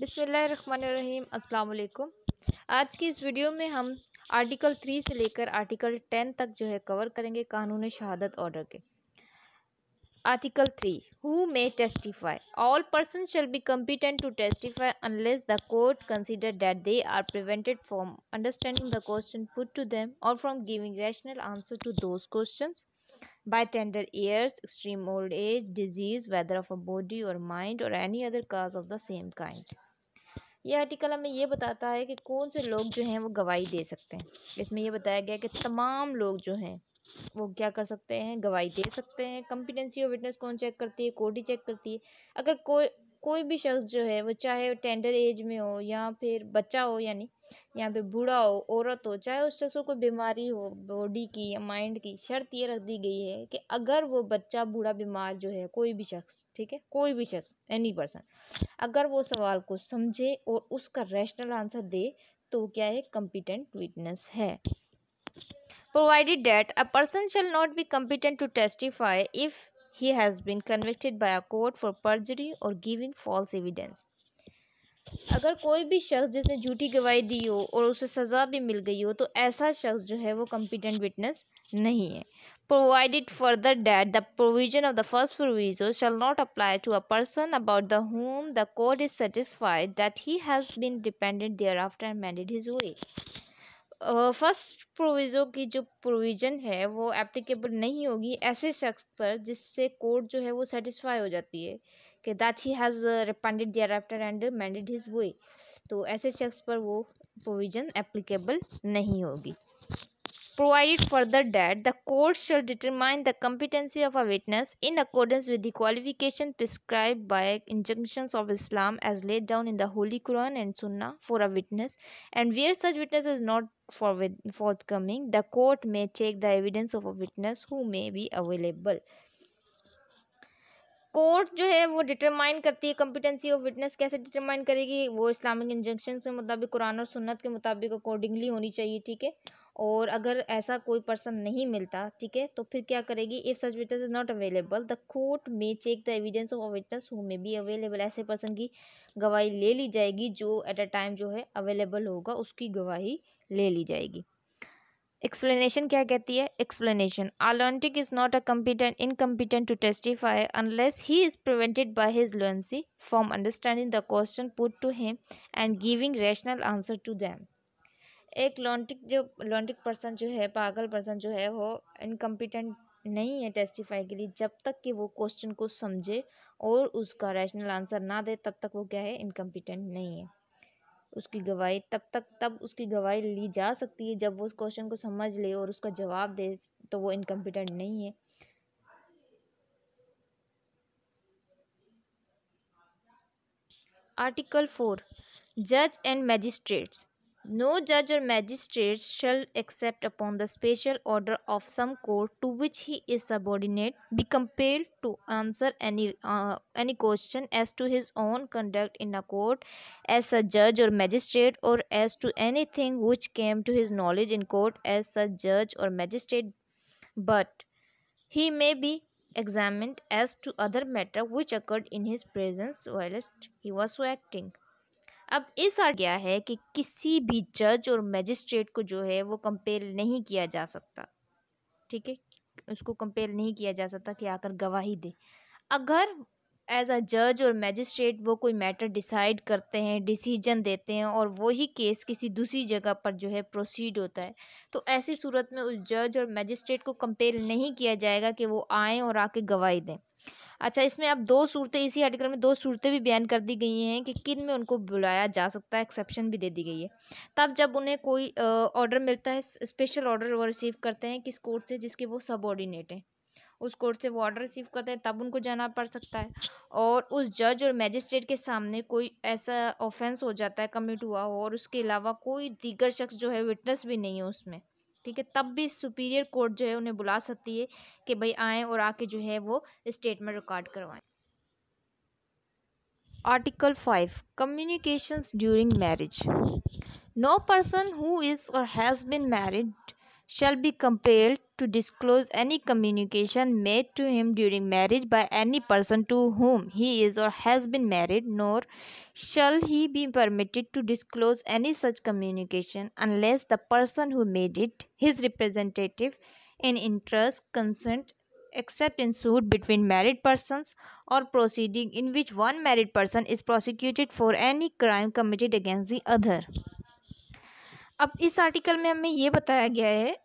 बिस्मिल्लाहिर्रहमानिर्रहीम अस्सलाम वालेकुम। आज की इस वीडियो में हम आर्टिकल 3 से लेकर आर्टिकल 10 तक जो है कवर करेंगे कानून शहादत ऑर्डर के। Article 3 Who may testify? All persons shall be competent to testify unless the court consider that they are prevented from understanding the question put to them or from giving rational answer to those questions by tender years, extreme old age, disease, whether of a body or mind, or any other cause of the same kind. ये article हमें ये बताता है कि कौन से लोग जो हैं वो गवाही दे सकते हैं। इसमें ये बताया गया कि तमाम लोग जो हैं वो क्या कर सकते हैं, गवाही दे सकते हैं। कॉम्पिटेंसी ऑफ विटनेस कौन चेक करती है? कोर्ट ही चेक करती है। अगर कोई भी शख्स जो है वो चाहे टेंडर एज में हो या फिर बच्चा हो, यानी यहाँ पे बूढ़ा हो, औरत हो, चाहे उस शख्स को कोई बीमारी हो बॉडी की या माइंड की, शर्त ये रख दी गई है कि अगर वो बच्चा बूढ़ा बीमार जो है, कोई भी शख्स, ठीक है, कोई भी शख्स, एनी पर्सन, अगर वो सवाल को समझे और उसका रैशनल आंसर दे तो क्या है, कॉम्पिटेंट विटनेस है। Provided that a person shall not be competent to testify if he has been convicted by a court for perjury or giving false evidence. अगर कोई भी शख्स जिसने झूठी गवाही दी हो और उसे सज़ा भी मिल गई हो तो ऐसा शख्स जो है वो कॉम्पिटेंट विटनेस नहीं है। Provided further that the provision of the first proviso shall not apply to a person about the whom the court is satisfied that he has been dependent thereafter and mended his way. First proviso की जो provision है वो applicable नहीं होगी ऐसे शख्स पर जिससे कोर्ट जो है वो सेटिस्फाई हो जाती है कि that he has repented thereafter and mended his way, तो ऐसे शख्स पर वो प्रोविज़न एप्लीकेबल नहीं होगी। Provided further that the court shall determine the competency of a witness in accordance with the qualification prescribed by injunctions of Islam as laid down in the Holy Quran and Sunnah for a witness, and where such witness is not forthcoming, the court may take the evidence of a witness who may be available. Court जो है वो determine करती है competency of witness. कैसे determine करेगी? वो Islamic injunction के मुताबिक, कुरान और सुन्नत के मुताबिक अकॉर्डिंगली होनी चाहिए, ठीक है। और अगर ऐसा कोई पर्सन नहीं मिलता, ठीक है, तो फिर क्या करेगी? If such witness is not available the court may check the evidence of a witness who may be available. ऐसे पर्सन की गवाही ले ली जाएगी जो एट अ टाइम जो है अवेलेबल होगा, उसकी गवाही ले ली जाएगी। एक्सप्लेनेशन क्या कहती है? Explanation: A lunatic is not a incompetent to testify unless he is prevented by his lunacy from understanding the question put to him and giving rational answer to them. एक लॉन्टिक person जो है, पागल person जो है, वो incompetent नहीं है testify के लिए जब तक कि वो क्वेश्चन को समझे और उसका रैशनल आंसर ना दे, तब तक वो क्या है, इनकम्पिटेंट नहीं है। उसकी गवाही तब उसकी गवाही ली जा सकती है जब वो उस क्वेश्चन को समझ ले और उसका जवाब दे, तो वो इनकम्पिटेंट नहीं है। आर्टिकल 4 जज and magistrates. No judge or magistrate shall, except upon the special order of some court to which he is subordinate, be compelled to answer any question as to his own conduct in a court as a judge or magistrate, or as to anything which came to his knowledge in court as such judge or magistrate, but he may be examined as to other matter which occurred in his presence whilst he was so acting. अब इस art क्या है कि किसी भी जज और magistrate को जो है वो कंपेल नहीं किया जा सकता, ठीक है, उसको कंपेल नहीं किया जा सकता कि आकर गवाही दे। अगर एज अ जज और मैजिस्ट्रेट वो कोई मैटर डिसाइड करते हैं, डिसीजन देते हैं और वही केस किसी दूसरी जगह पर जो है प्रोसीड होता है, तो ऐसी सूरत में उस जज और मैजिस्ट्रेट को कंपेल नहीं किया जाएगा कि वो आएँ और आके गवाही दें। अच्छा, इसमें अब दो सूरतें, इसी आर्टिकल में दो सूरतें भी बयान कर दी गई हैं कि किन में उनको बुलाया जा सकता है, एक्सेप्शन भी दे दी गई है। तब जब उन्हें कोई ऑर्डर मिलता है, स्पेशल ऑर्डर वो रिसीव करते हैं किस कोर्ट से, जिसके वो सबऑर्डिनेट हैं, उस कोर्ट से वो ऑर्डर रिसीव करते हैं, तब उनको जाना पड़ सकता है। और उस जज और मैजिस्ट्रेट के सामने कोई ऐसा ऑफेंस हो जाता है, कमिट हुआ हो, और उसके अलावा कोई दीगर शख्स जो है विटनेस भी नहीं है उसमें, ठीक है, तब भी सुपीरियर कोर्ट जो है उन्हें बुला सकती है कि भाई आएँ और आके जो है वो स्टेटमेंट रिकॉर्ड करवाएं। Article 5 communications during marriage. No person who is or has been married shall be compelled to disclose any communication made to him during marriage by any person to whom he is or has been married, nor shall he be permitted to disclose any such communication unless the person who made it, his representative in interest, consent, except in suit between married persons or proceeding in which one married person is prosecuted for any crime committed against the other. अब इस article में हमें ये बताया गया है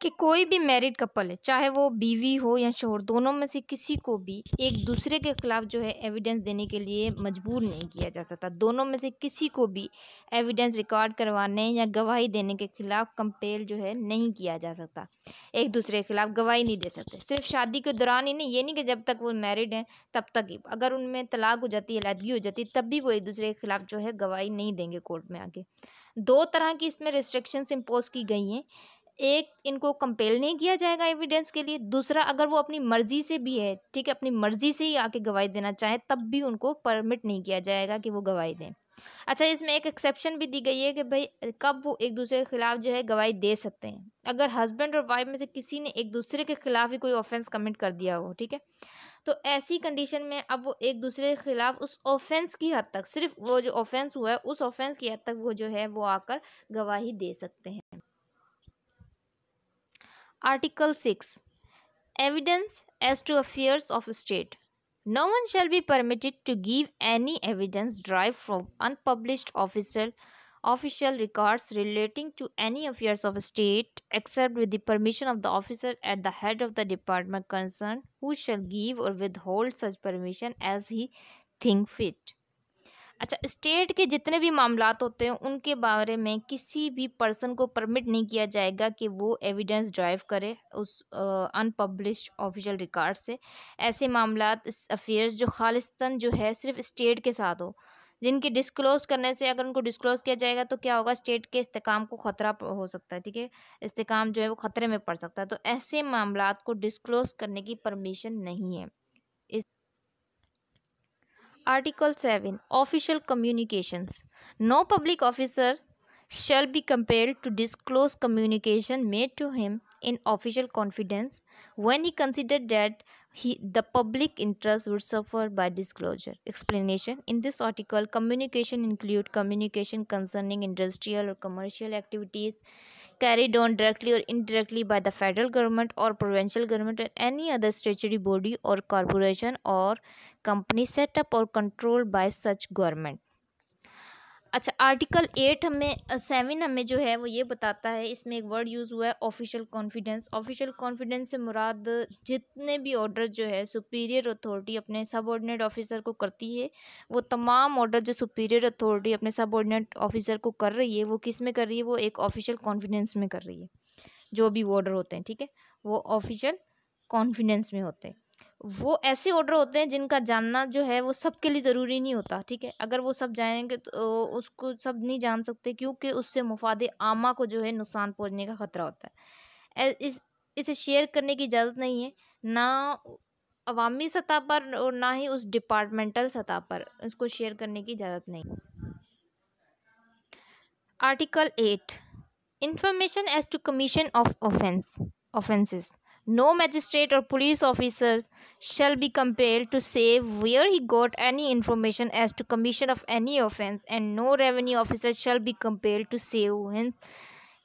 कि कोई भी मैरिड कपल है, चाहे वो बीवी हो या शोहर, दोनों में से किसी को भी एक दूसरे के खिलाफ जो है एविडेंस देने के लिए मजबूर नहीं किया जा सकता। दोनों में से किसी को भी एविडेंस रिकॉर्ड करवाने या गवाही देने के खिलाफ कंपेल जो है नहीं किया जा सकता। एक दूसरे के खिलाफ गवाही नहीं दे सकते। सिर्फ शादी के दौरान ही नहीं, ये नहीं कि जब तक वो मैरिड हैं तब तक ही। अगर उनमें तलाक हो जाती है, अलहदगी हो जाती है, तब भी वो एक दूसरे के खिलाफ जो है गवाही नहीं देंगे कोर्ट में आगे। दो तरह की इसमें रिस्ट्रिक्शंस इम्पोज की गई हैं। एक, इनको कंपेल नहीं किया जाएगा एविडेंस के लिए। दूसरा, अगर वो अपनी मर्जी से भी है, ठीक है, अपनी मर्जी से ही आके गवाही देना चाहे, तब भी उनको परमिट नहीं किया जाएगा कि वो गवाही दें। अच्छा, इसमें एक एक्सेप्शन भी दी गई है कि भाई कब वो एक दूसरे के खिलाफ जो है गवाही दे सकते हैं। अगर हस्बैंड और वाइफ में से किसी ने एक दूसरे के खिलाफ ही कोई ऑफेंस कमिट कर दिया हो, ठीक है, तो ऐसी कंडीशन में अब वो एक दूसरे के खिलाफ उस ऑफेंस की हद तक, सिर्फ वो जो ऑफेंस हुआ है उस ऑफेंस की हद तक वो जो है वो आकर गवाही दे सकते हैं। Article 6. Evidence as to affairs of state. No one shall be permitted to give any evidence derived from unpublished official records relating to any affairs of state except with the permission of the officer at the head of the department concerned, who shall give or withhold such permission as he think fit. अच्छा, state के जितने भी मामलात होते हैं उनके बारे में किसी भी पर्सन को परमिट नहीं किया जाएगा कि वो एविडेंस ड्राइव करे उस अनपब्लिश्ड ऑफिशियल रिकॉर्ड से। ऐसे मामलात, अफेयर्स जो खालिस्तन जो है सिर्फ स्टेट के साथ हो, जिनके डिस्क्लोज करने से, अगर उनको डिस्क्लोज किया जाएगा तो क्या होगा, स्टेट के इस्तेकाम को ख़तरा हो सकता है, ठीक है, इस्तेकाम जो है वो ख़तरे में पड़ सकता है। तो ऐसे मामलात को डिस्क्लोज करने की परमिशन नहीं है। Article 7. Official communications. No public officer shall be compelled to disclose communication made to him in official confidence when he considered that the public interest would suffer by disclosure. Explanation. In this article, communication include communication concerning industrial or commercial activities carried on directly or indirectly by the federal government or provincial government or any other statutory body or corporation or company set up or controlled by such government. अच्छा, article 7 हमें जो है वो ये बताता है, इसमें एक वर्ड यूज़ हुआ है ऑफिशियल कॉन्फिडेंस। ऑफिशियल कॉन्फिडेंस से मुराद जितने भी ऑर्डर जो है सुपीरियर अथॉरिटी अपने सबऑर्डिनेट ऑफिसर को करती है, वो तमाम ऑर्डर जो सुपीरियर अथॉरिटी अपने सबऑर्डिनेट ऑफिसर को कर रही है, वो किस में कर रही है, वो एक ऑफिशियल कॉन्फिडेंस में कर रही है। जो भी ऑर्डर होते हैं, ठीक है, वो ऑफिशियल कॉन्फिडेंस में होते हैं। वो ऐसे ऑर्डर होते हैं जिनका जानना जो है वो सबके लिए ज़रूरी नहीं होता, ठीक है। अगर वो सब जानेंगे तो उसको सब नहीं जान सकते, क्योंकि उससे मुफादे आमा को जो है नुकसान पहुंचने का ख़तरा होता है। इसे शेयर करने की इजाज़त नहीं है, ना अवामी सतह पर और ना ही उस डिपार्टमेंटल सतह पर इसको शेयर करने की इजाज़त नहीं। Article 8. Information as to commission of offences. No magistrate or police officer shall be compelled to say where he got any information as to commission of any offence, and no revenue officer shall be compelled to say when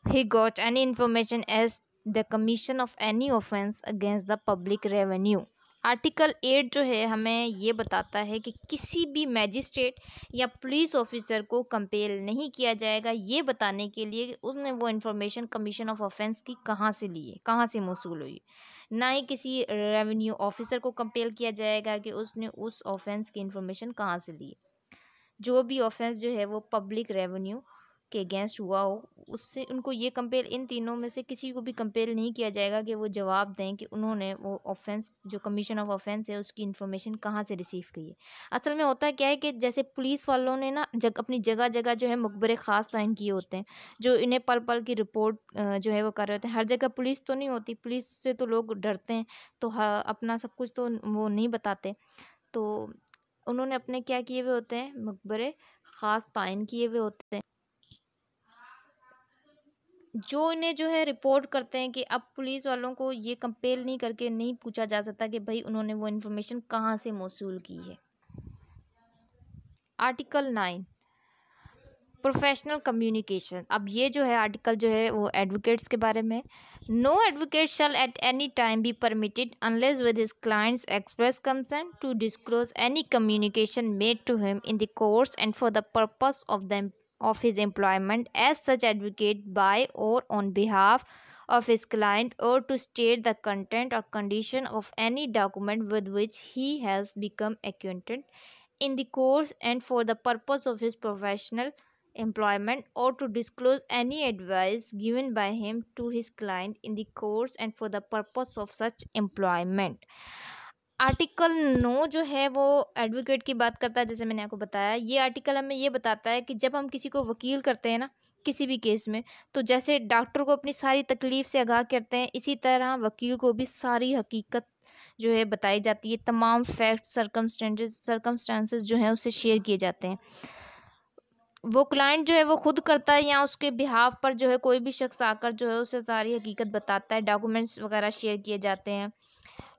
he got any information as the commission of any offence against the public revenue. Article 8 जो है हमें ये बताता है कि किसी भी magistrate या पुलिस ऑफिसर को कंपेल नहीं किया जाएगा ये बताने के लिए कि उसने वो इन्फॉर्मेशन कमीशन ऑफ ऑफेंस की कहाँ से ली है, कहाँ से मौसूल हुई। ना ही किसी रेवेन्यू ऑफिसर को कंपेल किया जाएगा कि उसने उस ऑफेंस की इन्फॉर्मेशन कहाँ से ली है। जो भी ऑफेंस जो है वो पब्लिक रेवेन्यू के अगेंस्ट हुआ हो, उससे उनको ये कंपेल, इन तीनों में से किसी को भी कंपेल नहीं किया जाएगा कि वो जवाब दें कि उन्होंने वो ऑफेंस, जो कमीशन ऑफ ऑफेंस है, उसकी इन्फॉर्मेशन कहाँ से रिसीव की है। असल में होता क्या है कि जैसे पुलिस वालों ने ना अपनी जगह जगह जो है मुखबरे ख़ास ताइन किए होते हैं, जो इन्हें पल पल की रिपोर्ट जो है वो कर रहे होते हैं। हर जगह पुलिस तो नहीं होती, पुलिस से तो लोग डरते हैं, तो अपना सब कुछ तो वो नहीं बताते। तो उन्होंने अपने क्या किए हुए होते हैं, मुखबरे ख़ास ताइन किए हुए होते हैं। जो इन्हें जो है रिपोर्ट करते हैं कि अब पुलिस वालों को ये कंपेल नहीं करके नहीं पूछा जा सकता कि भाई उन्होंने वो इन्फॉर्मेशन कहाँ से मौसूल की है। Article 9 professional communication. अब ये जो है आर्टिकल जो है वो एडवोकेट्स के बारे में। No advocate shall at any time be permitted unless with his client's express consent to disclose any communication made to him in the course and for the purpose of his employment as such advocate by or on behalf of his client, or to state the content or condition of any document with which he has become acquainted in the course and for the purpose of his professional employment, or to disclose any advice given by him to his client in the course and for the purpose of such employment। Article 9 जो है वो advocate की बात करता है। जैसे मैंने आपको बताया, ये आर्टिकल हमें ये बताता है कि जब हम किसी को वकील करते हैं ना किसी भी केस में, तो जैसे डॉक्टर को अपनी सारी तकलीफ से आगाह करते हैं, इसी तरह वकील को भी सारी हकीकत जो है बताई जाती है। तमाम फैक्ट सर्कमस्टेंसेस जो हैं उससे शेयर किए जाते हैं। वो क्लाइंट जो है वो खुद करता है या उसके बिहाफ पर जो है कोई भी शख्स आकर जो है उसे सारी हकीकत बताता है। डॉक्यूमेंट्स वगैरह शेयर किए जाते हैं।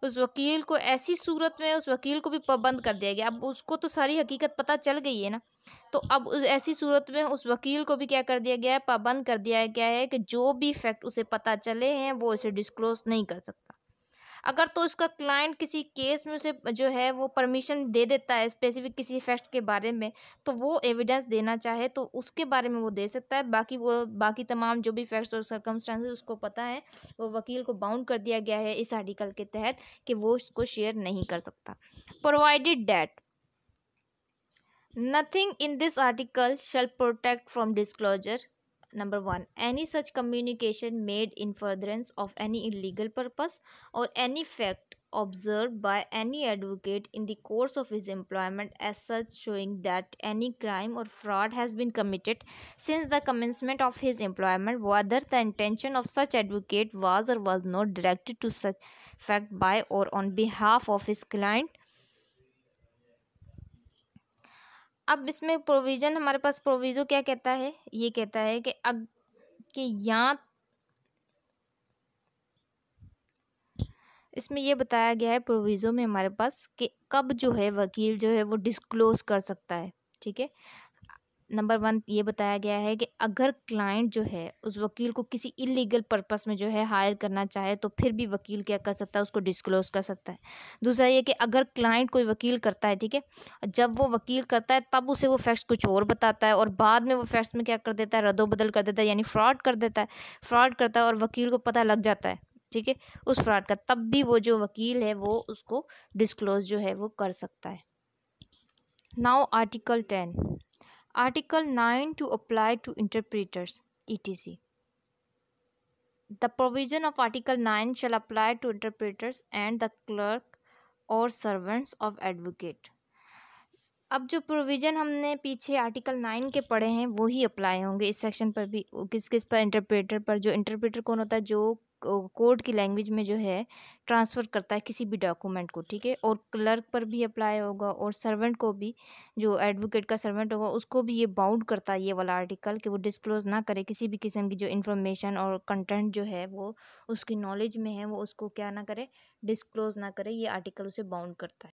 उस वकील को ऐसी सूरत में उस वकील को भी पाबंद कर दिया गया। अब उसको तो सारी हकीकत पता चल गई है ना, तो अब उस ऐसी सूरत में उस वकील को भी क्या कर दिया गया है, पाबंद कर दिया गया है कि जो भी फैक्ट उसे पता चले हैं वो उसे डिस्क्लोज नहीं कर सकता। अगर तो उसका क्लाइंट किसी केस में उसे जो है वो परमिशन दे देता है स्पेसिफिक किसी फैक्ट के बारे में, तो वो एविडेंस देना चाहे तो उसके बारे में वो दे सकता है। बाकी तमाम जो भी फैक्ट्स और सर्कमस्टांसेस उसको पता है, वो वकील को बाउंड कर दिया गया है इस आर्टिकल के तहत कि वो उसको शेयर नहीं कर सकता। Provided that nothing in this article shall protect from disclosure. Number 1, any such communication made in furtherance of any illegal purpose or any fact observed by any advocate in the course of his employment as such showing that any crime or fraud has been committed since the commencement of his employment, whether the intention of such advocate was or was not directed to such fact by or on behalf of his client। अब इसमें provision हमारे पास proviso क्या कहता है, ये कहता है कि या इसमें ये बताया गया है प्रोविज़ो में हमारे पास कि कब जो है वकील जो है वो डिस्क्लोज़ कर सकता है। ठीक है, नंबर 1 ये बताया गया है कि अगर क्लाइंट जो है उस वकील को किसी इलीगल पर्पस में जो है हायर करना चाहे तो फिर भी वकील क्या कर सकता है, उसको डिस्क्लोज कर सकता है। दूसरा ये कि अगर क्लाइंट कोई वकील करता है, ठीक है, जब वो वकील करता है तब उसे वो फैक्ट्स कुछ और बताता है और बाद में वो फैक्ट्स में क्या कर देता है, रद्दोबदल कर देता है, यानी फ्रॉड कर देता है, फ्रॉड करता है और वकील को पता लग जाता है, ठीक है, उस फ्रॉड का, तब भी वो जो वकील है वो उसको डिस्क्लोज जो है वो कर सकता है। Now article 10 Article 9 to apply to interpreters, etc. The provision of Article 9 shall apply to interpreters and the clerk or servants of advocate. अब जो प्रोविज़न हमने पीछे आर्टिकल 9 के पढ़े हैं वो ही अप्लाई होंगे इस सेक्शन पर भी। किस किस पर, इंटरप्रेटर पर। जो इंटरप्रेटर कौन होता है, जो कोर्ट की लैंग्वेज में जो है ट्रांसफ़र करता है किसी भी डॉक्यूमेंट को, ठीक है, और क्लर्क पर भी अप्लाई होगा और सर्वेंट को भी, जो एडवोकेट का सर्वेंट होगा उसको भी ये बाउंड करता है ये वाला आर्टिकल कि वो डिस्क्लोज़ ना करे किसी भी किस्म की जो इन्फॉर्मेशन और कंटेंट जो है वो उसकी नॉलेज में है वो उसको क्या ना करे, डिस्क्लोज़ ना करे। ये आर्टिकल उसे बाउंड करता है।